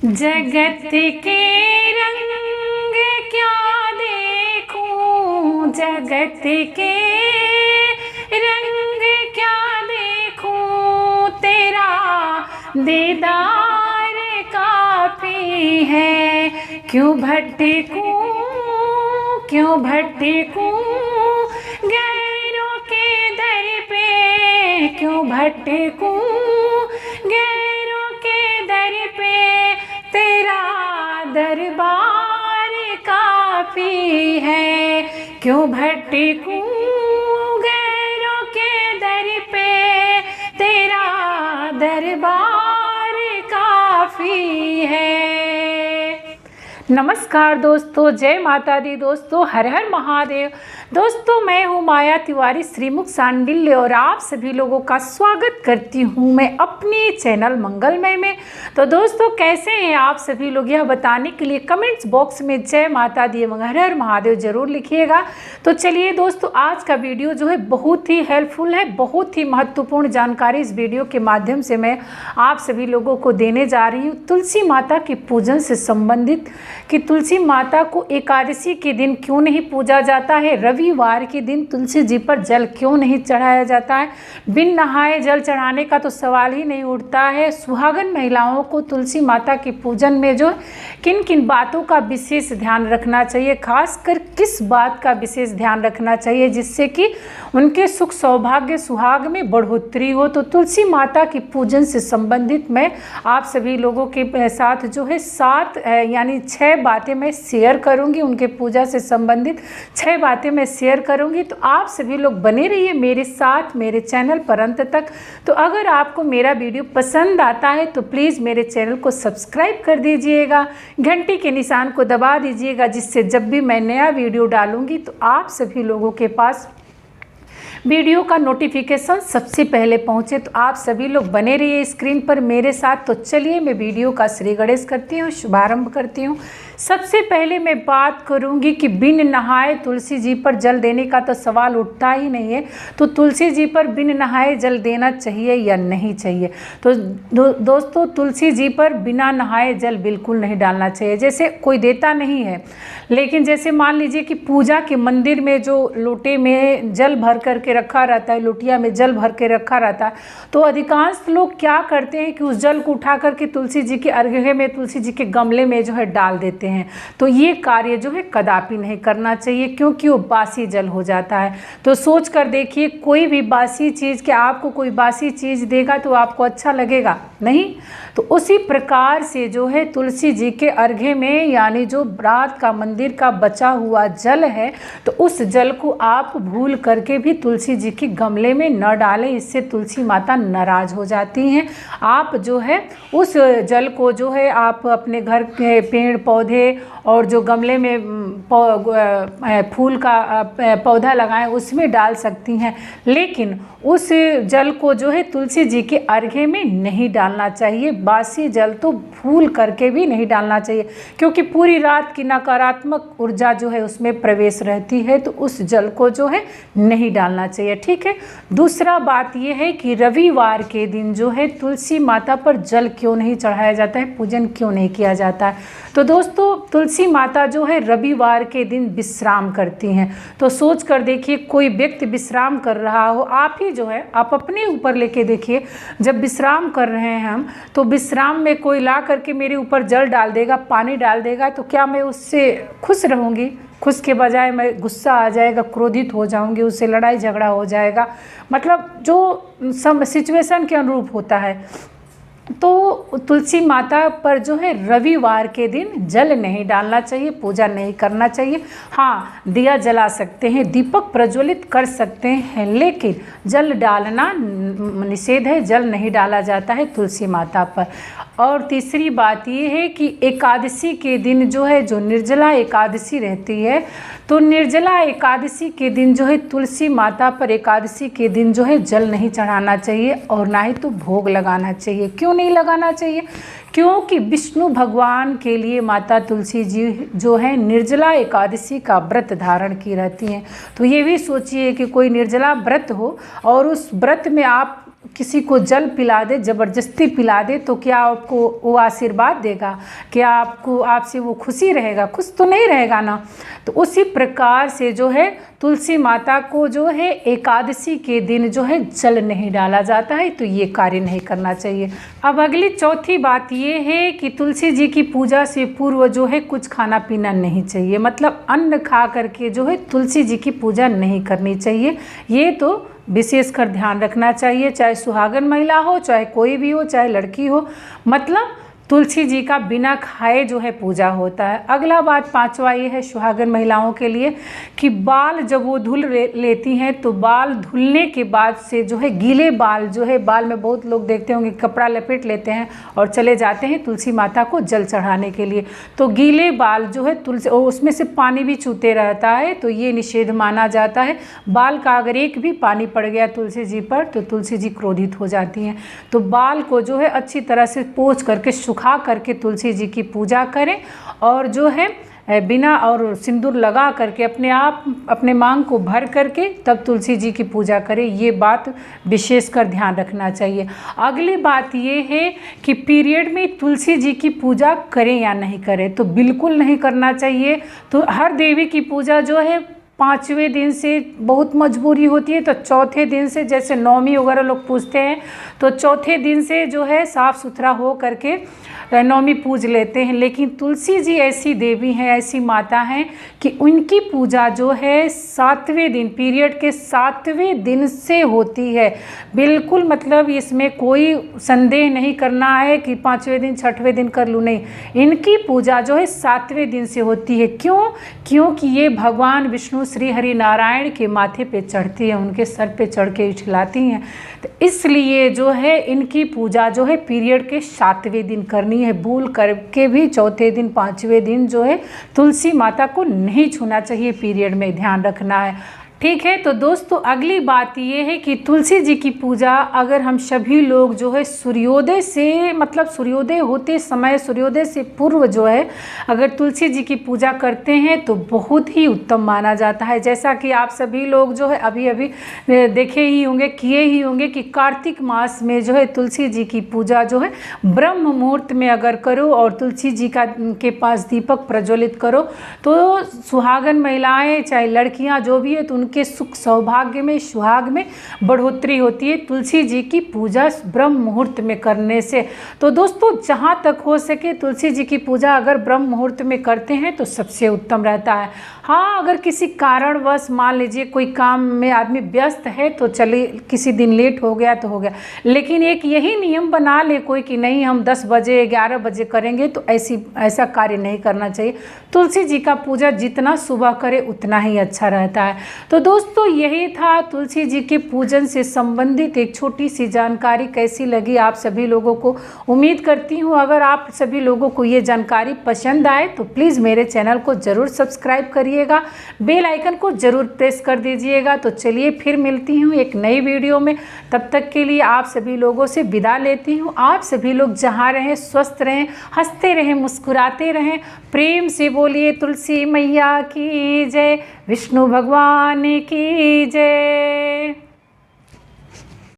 जगत के रंग क्या देखूं, जगत के रंग क्या देखूं, तेरा दीदार काफी है। क्यों भटकूं, क्यों भटकूं गैरों के दर पे, क्यों भटकूं गैरों के दर पे, तेरा दरबार काफी है। क्यों भटकूं गैरों के दर पे, तेरा दरबार काफी है। नमस्कार दोस्तों, जय माता दी दोस्तों, हर हर महादेव। दोस्तों मैं हूँ माया तिवारी श्रीमुख सांडिल्य और आप सभी लोगों का स्वागत करती हूँ मैं अपने चैनल मंगलमय में। तो दोस्तों कैसे हैं आप सभी लोग, यह बताने के लिए कमेंट्स बॉक्स में जय माता दी एवं हर हर महादेव जरूर लिखिएगा। तो चलिए दोस्तों, आज का वीडियो जो है बहुत ही हेल्पफुल है, बहुत ही महत्वपूर्ण जानकारी इस वीडियो के माध्यम से मैं आप सभी लोगों को देने जा रही हूँ। तुलसी माता की पूजन से संबंधित कि तुलसी माता को एकादशी के दिन क्यों नहीं पूजा जाता है, रविवार के दिन तुलसी जी पर जल क्यों नहीं चढ़ाया जाता है, बिन नहाए जल चढ़ाने का तो सवाल ही नहीं उठता है। सुहागन महिलाओं को तुलसी माता के पूजन में जो किन किन बातों का विशेष ध्यान रखना चाहिए, खासकर किस बात का विशेष ध्यान रखना चाहिए जिससे कि उनके सुख सौभाग्य सुहाग में बढ़ोतरी हो। तो तुलसी माता की पूजन से संबंधित मैं आप सभी लोगों के साथ जो है 7 यानी 6 बातें मैं शेयर करूंगी, उनके पूजा से संबंधित 6 बातें मैं शेयर करूंगी। तो आप सभी लोग बने रहिए मेरे साथ मेरे चैनल पर अंत तक। तो अगर आपको मेरा वीडियो पसंद आता है तो प्लीज़ मेरे चैनल को सब्सक्राइब कर दीजिएगा, घंटी के निशान को दबा दीजिएगा, जिससे जब भी मैं नया वीडियो डालूंगी तो आप सभी लोगों के पास वीडियो का नोटिफिकेशन सबसे पहले पहुंचे। तो आप सभी लोग बने रहिए स्क्रीन पर मेरे साथ। तो चलिए मैं वीडियो का श्री गणेश करती हूँ, शुभारंभ करती हूँ। सबसे पहले मैं बात करूंगी कि बिन नहाए तुलसी जी पर जल देने का तो सवाल उठता ही नहीं है। तो तुलसी जी पर बिन नहाए जल देना चाहिए या नहीं चाहिए। तो दोस्तों तुलसी जी पर बिना नहाए जल बिल्कुल नहीं डालना चाहिए। जैसे कोई देता नहीं है, लेकिन जैसे मान लीजिए कि पूजा के मंदिर में जो लोटे में जल भर करके रखा रहता है, लोटिया में जल भर के रखा रहता है, तो अधिकांश लोग क्या करते हैं कि उस जल को उठा करके तुलसी जी के अर्घ्य में, तुलसी जी के गमले में जो है डाल देते हैं। तो ये कार्य जो है कदापि नहीं करना चाहिए, क्योंकि वो बासी जल हो जाता है। तो सोच कर देखिए, कोई भी बासी चीज़, कि आपको कोई बासी चीज़ देगा तो आपको अच्छा लगेगा नहीं। तो उसी प्रकार से जो है तुलसी जी के अर्घ्य में, यानी जो रात का मंदिर का बचा हुआ जल है, तो उस जल को आप भूल करके भी तुलसी जी के गमले में न डालें, इससे तुलसी माता नाराज हो जाती हैं। आप जो है उस जल को जो है आप अपने घर के पेड़ पौधे और जो गमले में फूल का पौधा लगाएं उसमें डाल सकती हैं, लेकिन उस जल को जो है तुलसी जी के अर्घ्य में नहीं डालना चाहिए। बासी जल तो भूल करके भी नहीं डालना चाहिए, क्योंकि पूरी रात की नकारात्मक ऊर्जा जो है उसमें प्रवेश रहती है। तो उस जल को जो है नहीं डालना चाहिए, ठीक है। दूसरा बात यह है कि रविवार के दिन जो है तुलसी माता पर जल क्यों नहीं चढ़ाया जाता है, पूजन क्यों नहीं किया जाता है। तो दोस्तों तुलसी माता जो है रविवार के दिन विश्राम करती हैं। तो सोच कर देखिए, कोई व्यक्ति विश्राम कर रहा हो, आप ही जो है आप अपने ऊपर लेके देखिए, जब विश्राम कर रहे हैं हम, तो विश्राम में कोई ला करके मेरे ऊपर जल डाल देगा, पानी डाल देगा, तो क्या मैं उससे खुश रहूँगी? खुश के बजाय मैं गुस्सा आ जाएगा, क्रोधित हो जाऊंगी, उससे लड़ाई झगड़ा हो जाएगा। मतलब जो सिचुएशन के अनुरूप होता है। तो तुलसी माता पर जो है रविवार के दिन जल नहीं डालना चाहिए, पूजा नहीं करना चाहिए। हाँ, दिया जला सकते हैं, दीपक प्रज्वलित कर सकते हैं, लेकिन जल डालना निषेध है, जल नहीं डाला जाता है तुलसी माता पर। और तीसरी बात ये है कि एकादशी के दिन जो है, जो निर्जला एकादशी रहती है, तो निर्जला एकादशी के दिन जो है तुलसी माता पर एकादशी के दिन जो है जल नहीं चढ़ाना चाहिए और ना ही तो भोग लगाना चाहिए। क्यों नहीं लगाना चाहिए? क्योंकि विष्णु भगवान के लिए माता तुलसी जी जो है निर्जला एकादशी का व्रत धारण की रहती हैं। तो ये भी सोचिए कि कोई निर्जला व्रत हो और उस व्रत में आप किसी को जल पिला दे, ज़बरदस्ती पिला दे, तो क्या आपको वो आशीर्वाद देगा? क्या आपको आपसे वो खुशी रहेगा? खुश तो नहीं रहेगा ना। तो उसी प्रकार से जो है तुलसी माता को जो है एकादशी के दिन जो है जल नहीं डाला जाता है, तो ये कार्य नहीं करना चाहिए। अब अगली चौथी बात ये है कि तुलसी जी की पूजा से पूर्व जो है कुछ खाना पीना नहीं चाहिए, मतलब अन्न खा करके जो है तुलसी जी की पूजा नहीं करनी चाहिए। ये तो विशेषकर ध्यान रखना चाहिए, चाहे सुहागन महिला हो, चाहे कोई भी हो, चाहे लड़की हो, मतलब तुलसी जी का बिना खाए जो है पूजा होता है। अगला बात पांचवा ये है सुहागन महिलाओं के लिए कि बाल जब वो धुल लेती हैं तो बाल धुलने के बाद से जो है गीले बाल जो है, बाल में बहुत लोग देखते होंगे कपड़ा लपेट लेते हैं और चले जाते हैं तुलसी माता को जल चढ़ाने के लिए। तो गीले बाल जो है तुलसी, और उसमें से पानी भी छूते रहता है, तो ये निषेध माना जाता है। बाल का अगर एक भी पानी पड़ गया तुलसी जी पर तो तुलसी जी क्रोधित हो जाती हैं। तो बाल को जो है अच्छी तरह से पोंछ करके खा करके तुलसी जी की पूजा करें, और जो है बिना और सिंदूर लगा करके अपने मांग को भर करके तब तुलसी जी की पूजा करें। ये बात विशेषकर ध्यान रखना चाहिए। अगली बात ये है कि पीरियड में तुलसी जी की पूजा करें या नहीं करें, तो बिल्कुल नहीं करना चाहिए। तो हर देवी की पूजा जो है 5वें दिन से बहुत मजबूरी होती है, तो चौथे दिन से, जैसे नौमी वगैरह लोग पूजते हैं, तो चौथे दिन से जो है साफ़ सुथरा हो करके नौमी पूज लेते हैं। लेकिन तुलसी जी ऐसी देवी हैं, ऐसी माता हैं कि उनकी पूजा जो है 7वें दिन, पीरियड के 7वें दिन से होती है। बिल्कुल मतलब इसमें कोई संदेह नहीं करना है कि 5वें दिन 6वें दिन कर लूँ, नहीं। इनकी पूजा जो है 7वें दिन से होती है। क्यों? क्योंकि ये भगवान विष्णु श्री हरि नारायण के माथे पे चढ़ती है, उनके सर पे चढ़ के उछलाती हैं। तो इसलिए जो है इनकी पूजा जो है पीरियड के 7वें दिन करनी है। भूल करके भी चौथे दिन 5वें दिन जो है तुलसी माता को नहीं छूना चाहिए, पीरियड में ध्यान रखना है। ठीक है। तो दोस्तों अगली बात ये है कि तुलसी जी की पूजा अगर हम सभी लोग जो है सूर्योदय से, मतलब सूर्योदय होते समय, सूर्योदय से पूर्व जो है अगर तुलसी जी की पूजा करते हैं तो बहुत ही उत्तम माना जाता है। जैसा कि आप सभी लोग जो है अभी अभी देखे ही होंगे, किए ही होंगे कि कार्तिक मास में जो है तुलसी जी की पूजा जो है ब्रह्म मुहूर्त में अगर करो और तुलसी जी के पास दीपक प्रज्वलित करो तो सुहागन महिलाएँ चाहे लड़कियाँ जो भी है तो के सुख सौभाग्य में, सुहाग में बढ़ोतरी होती है तुलसी जी की पूजा ब्रह्म मुहूर्त में करने से। तो दोस्तों जहाँ तक हो सके तुलसी जी की पूजा अगर ब्रह्म मुहूर्त में करते हैं तो सबसे उत्तम रहता है। हाँ, अगर किसी कारणवश मान लीजिए कोई काम में आदमी व्यस्त है तो चलिए किसी दिन लेट हो गया तो हो गया, लेकिन एक यही नियम बना ले कोई कि नहीं हम 10 बजे 11 बजे करेंगे, तो ऐसा कार्य नहीं करना चाहिए। तुलसी जी का पूजा जितना सुबह करे उतना ही अच्छा रहता है। तो दोस्तों यही था तुलसी जी के पूजन से संबंधित एक छोटी सी जानकारी। कैसी लगी आप सभी लोगों को? उम्मीद करती हूँ अगर आप सभी लोगों को ये जानकारी पसंद आए तो प्लीज़ मेरे चैनल को ज़रूर सब्सक्राइब करिएगा, बेल आइकन को ज़रूर प्रेस कर दीजिएगा। तो चलिए फिर मिलती हूँ एक नई वीडियो में, तब तक के लिए आप सभी लोगों से विदा लेती हूँ। आप सभी लोग जहाँ रहें स्वस्थ रहें, हंसते रहें, मुस्कुराते रहें। प्रेम से बोलिए तुलसी मैया की जय, विष्णु भगवान की जय।